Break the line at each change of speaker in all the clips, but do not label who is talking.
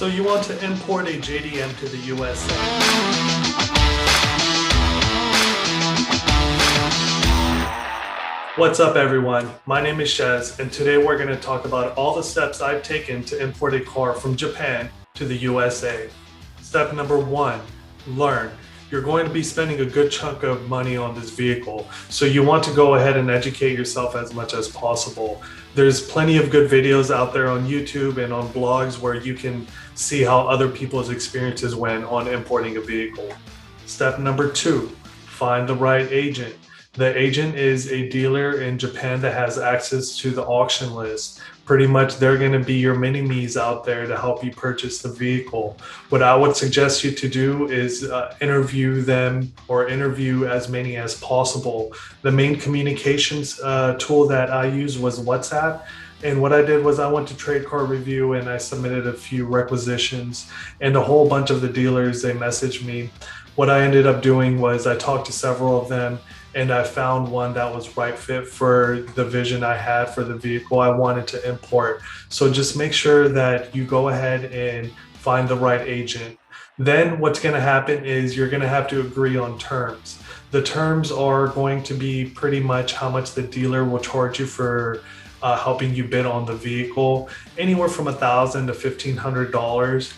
So you want to import a JDM to the USA. What's up everyone? My name is Shez, and today we're going to talk about all the steps I've taken to import a car from Japan to the USA. Step number 1, learn. You're going to be spending a good chunk of money on this vehicle, so you want to go ahead and educate yourself as much as possible. There's plenty of good videos out there on YouTube and on blogs where you can see how other people's experiences went on importing a vehicle. Step number 2, find the right agent. The agent is a dealer in Japan that has access to the auction list. Pretty much they're going to be your mini-me's out there to help you purchase the vehicle. What I would suggest you to do is interview them or interview as many as possible. The main communications tool that I used was WhatsApp. And what I did was I went to Trade Car Review and I submitted a few requisitions, and a whole bunch of the dealers, they messaged me. What I ended up doing was I talked to several of them, and I found one that was right fit for the vision I had for the vehicle I wanted to import. So just make sure that you go ahead and find the right agent. Then what's going to happen is you're going to have to agree on terms. The terms are going to be pretty much how much the dealer will charge you for helping you bid on the vehicle, anywhere from $1,000 to $1,500.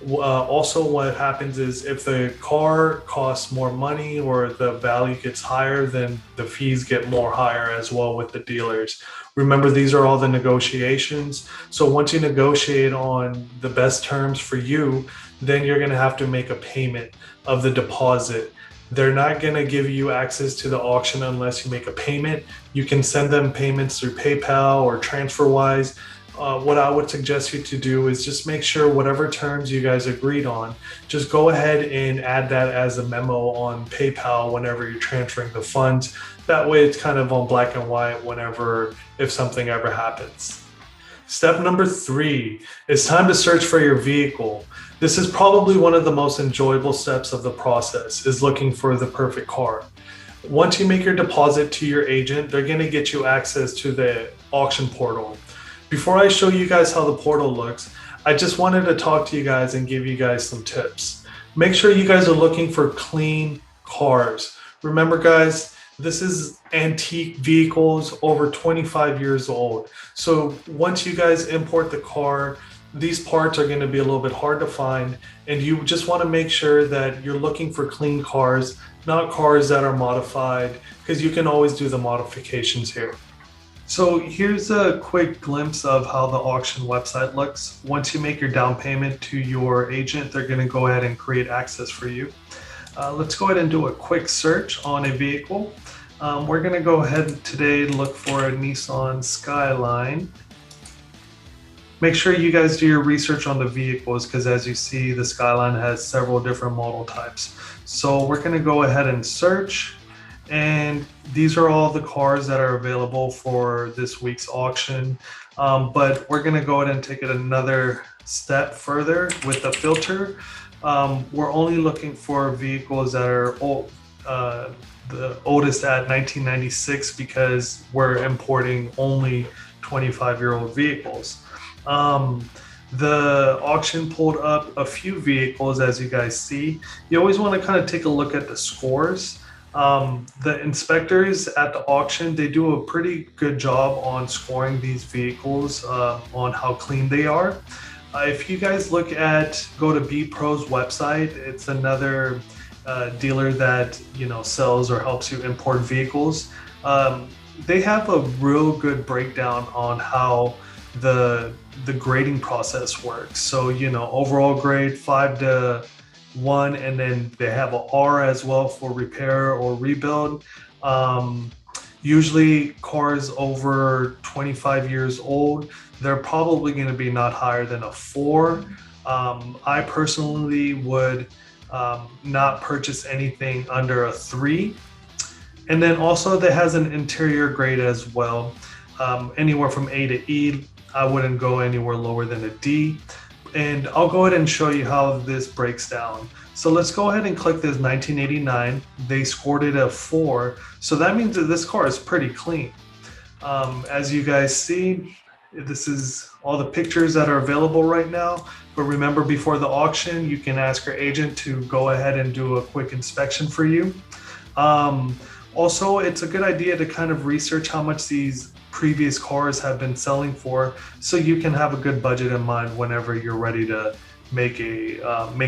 Also, what happens is if the car costs more money or the value gets higher, then the fees get more higher as well with the dealers. Remember, these are all the negotiations. So once you negotiate on the best terms for you, then you're going to have to make a payment of the deposit. They're not going to give you access to the auction unless you make a payment. You can send them payments through PayPal or TransferWise. What I would suggest you to do is just make sure whatever terms you guys agreed on, just go ahead and add that as a memo on PayPal whenever you're transferring the funds. That way it's kind of on black and white if something ever happens. Step number 3, it's time to search for your vehicle. This is probably one of the most enjoyable steps of the process, is looking for the perfect car. Once you make your deposit to your agent, they're going to get you access to the auction portal. Before I show you guys how the portal looks, I just wanted to talk to you guys and give you guys some tips. Make sure you guys are looking for clean cars. Remember guys, this is antique vehicles over 25 years old. So once you guys import the car, these parts are going to be a little bit hard to find, and you just want to make sure that you're looking for clean cars, not cars that are modified, because you can always do the modifications here. So here's a quick glimpse of how the auction website looks. Once you make your down payment to your agent, they're going to go ahead and create access for you. Let's go ahead and do a quick search on a vehicle. We're going to go ahead today and look for a Nissan Skyline. Make sure you guys do your research on the vehicles, because as you see, the Skyline has several different model types. So we're going to go ahead and search. And these are all the cars that are available for this week's auction. But we're going to go ahead and take it another step further with the filter. We're only looking for vehicles that are old, the oldest at 1996, because we're importing only 25-year-old vehicles. The auction pulled up a few vehicles, as you guys see. You always want to kind of take a look at the scores. The inspectors at the auction, they do a pretty good job on scoring these vehicles on how clean they are. If you guys go to BPro's website, it's another dealer that sells or helps you import vehicles. They have a real good breakdown on how the grading process works. So overall grade 5 to 1, and then they have an R as well for repair or rebuild. Usually cars over 25 years old, they're probably going to be not higher than a 4. I personally would not purchase anything under a 3. And then also that has an interior grade as well, anywhere from A to E. I wouldn't go anywhere lower than a D. And I'll go ahead and show you how this breaks down. So let's go ahead and click this 1989. They scored it a 4. So that means that this car is pretty clean. As you guys see, This is all the pictures that are available right now. But remember, before the auction, you can ask your agent to go ahead and do a quick inspection for you. Also, it's a good idea to kind of research how much these previous cars have been selling for, so you can have a good budget in mind whenever you're ready to make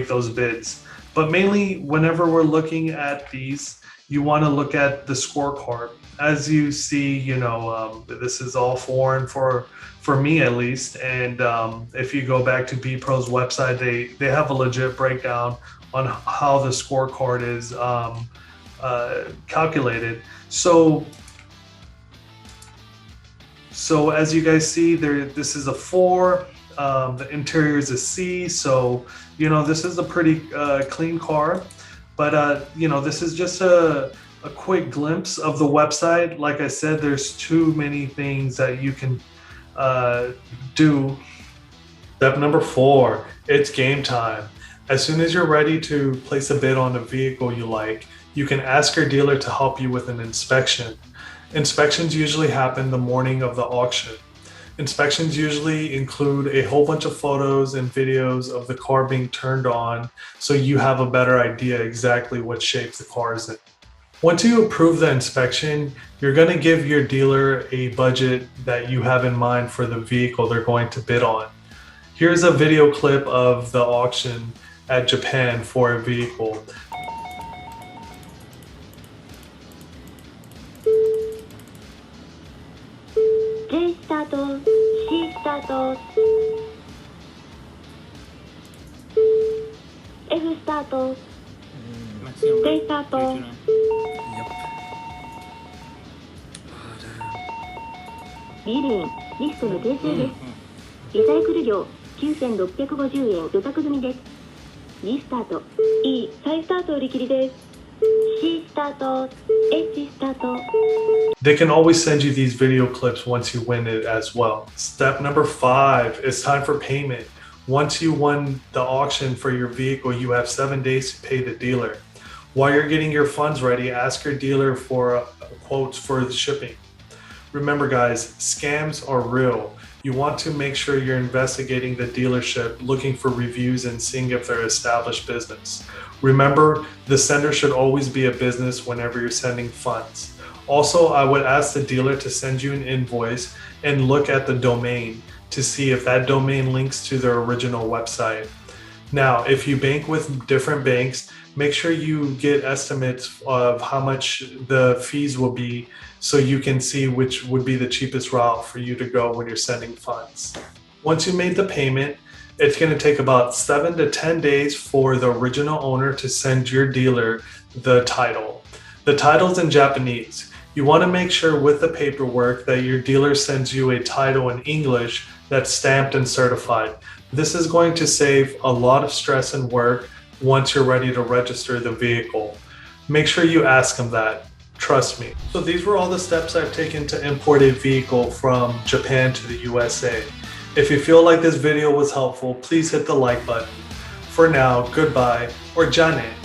those bids. But mainly, whenever we're looking at these, you want to look at the scorecard. As you see, this is all foreign for me at least. And if you go back to BPro's website, they have a legit breakdown on how the scorecard is calculated. So as you guys see there, this is a 4. The interior is a C. So this is a pretty clean car. But this is just a quick glimpse of the website. Like I said, there's too many things that you can do. Step number 4, it's game time. As soon as you're ready to place a bid on a vehicle you like, you can ask your dealer to help you with an inspection. Inspections usually happen the morning of the auction. Inspections usually include a whole bunch of photos and videos of the car being turned on, so you have a better idea exactly what shape the car is in. Once you approve the inspection, you're going to give your dealer a budget that you have in mind for the vehicle they're going to bid on. Here's a video clip of the auction at Japan for a vehicle.
J スタート、C スタート、F スタート、T スタート。ビールインリストの訂正です。リサイクル料9650円予託済みです。G スタート、E 再スタート売り切りです。C スタート、H スタート。
They can always send you these video clips once you win it as well. Step number 5, it's time for payment. Once you won the auction for your vehicle, you have 7 days to pay the dealer. While you're getting your funds ready, ask your dealer for quotes for the shipping. Remember guys, scams are real. You want to make sure you're investigating the dealership, looking for reviews and seeing if they're established business. Remember, the sender should always be a business whenever you're sending funds. Also, I would ask the dealer to send you an invoice and look at the domain to see if that domain links to their original website. Now, if you bank with different banks, make sure you get estimates of how much the fees will be so you can see which would be the cheapest route for you to go when you're sending funds. Once you made the payment, it's going to take about 7 to 10 days for the original owner to send your dealer the title. The title's in Japanese. You want to make sure with the paperwork that your dealer sends you a title in English that's stamped and certified. This is going to save a lot of stress and work once you're ready to register the vehicle. Make sure you ask them that. Trust me. So these were all the steps I've taken to import a vehicle from Japan to the USA. If you feel like this video was helpful, please hit the like button. For now, goodbye or jane.